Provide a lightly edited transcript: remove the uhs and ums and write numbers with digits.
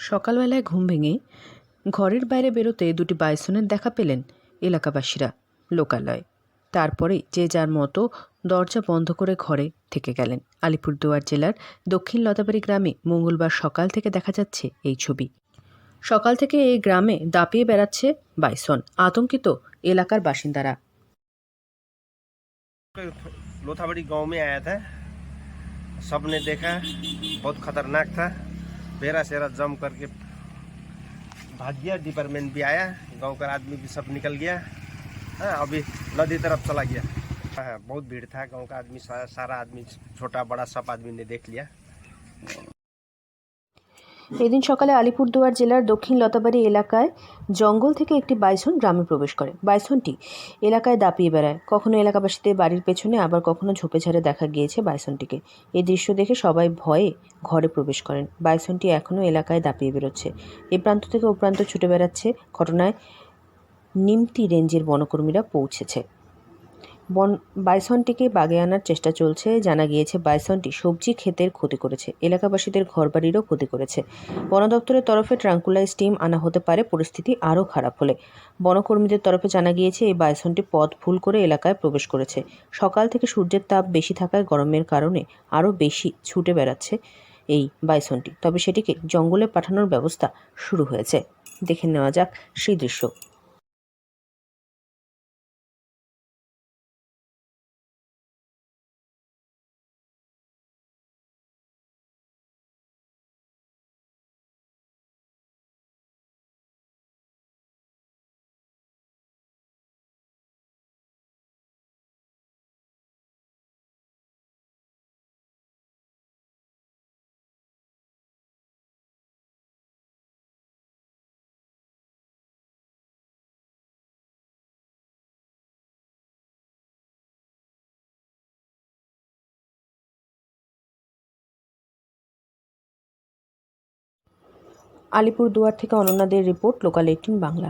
সকালবেলায় ঘুম ভেঙে ঘরের বাইরে বেরোতে দুটি বাইসনের দেখা পেলেন এলাকাবাসীরা লোকালয়ে। তারপরেই যে যার মতো দরজা বন্ধ করে ঘরে থেকে গেলেন। আলিপুরদুয়ার জেলার দক্ষিণ লতাবাড়ি গ্রামে মঙ্গলবার সকাল থেকে দেখা যাচ্ছে এই ছবি। সকাল থেকে এই গ্রামে দাপিয়ে বেড়াচ্ছে বাইসন। আতঙ্কিত এলাকার বাসিন্দারা। लोथाबड़ी गांव में आया था, सबने देखा बहुत खतरनाक था। बेरा सेरा जम करके भाग गया। डिपार्टमेंट भी आया, गांव का आदमी भी सब निकल गया। हाँ, अभी नदी तरफ चला गया। हाँ, बहुत भीड़ था। गांव का आदमी सारा आदमी, छोटा बड़ा सब आदमी ने देख लिया। এদিন সকালে আলিপুরদুয়ার জেলার দক্ষিণ লতাবাড়ি এলাকায় জঙ্গল থেকে একটি বাইসন গ্রামে প্রবেশ করে। বাইসনটি এলাকায় দাপিয়ে বেড়ায়, কখনো এলাকাবাসীদের বাড়ির পেছনে, আবার কখনো ঝোপেঝাড়ে দেখা গিয়েছে বাইসনটিকে। এই দৃশ্য দেখে সবাই ভয়ে ঘরে প্রবেশ করেন। বাইসনটি এখনও এলাকায় দাপিয়ে বেরোচ্ছে, এ প্রান্ত থেকে ও প্রান্ত ছুটে বেড়াচ্ছে। ঘটনায় নিমতি রেঞ্জের বনকর্মীরা পৌঁছেছে। বাইসনটিকে বাগে আনার চেষ্টা চলছে। জানা গিয়েছে বাইসনটি সবজি ক্ষেতের ক্ষতি করেছে, এলাকাবাসীদের ঘরবাড়িরও ক্ষতি করেছে। বন দপ্তরের তরফে ট্রাঙ্কুলাইজ টিম আনা হতে পারে পরিস্থিতি আরও খারাপ হলে। বনকর্মীদের তরফে জানা গিয়েছে এই বাইসনটি পথ ভুল করে এলাকায় প্রবেশ করেছে। সকাল থেকে সূর্যের তাপ বেশি থাকায় গরমের কারণে আরও বেশি ছুটে বেড়াচ্ছে এই বাইসনটি। তবে সেটিকে জঙ্গলে পাঠানোর ব্যবস্থা শুরু হয়েছে। দেখে নেওয়া যাক সেই দৃশ্য। আলিপুরদুয়ার থেকে অনন্যাদের রিপোর্ট, লোকাল 18 বাংলা।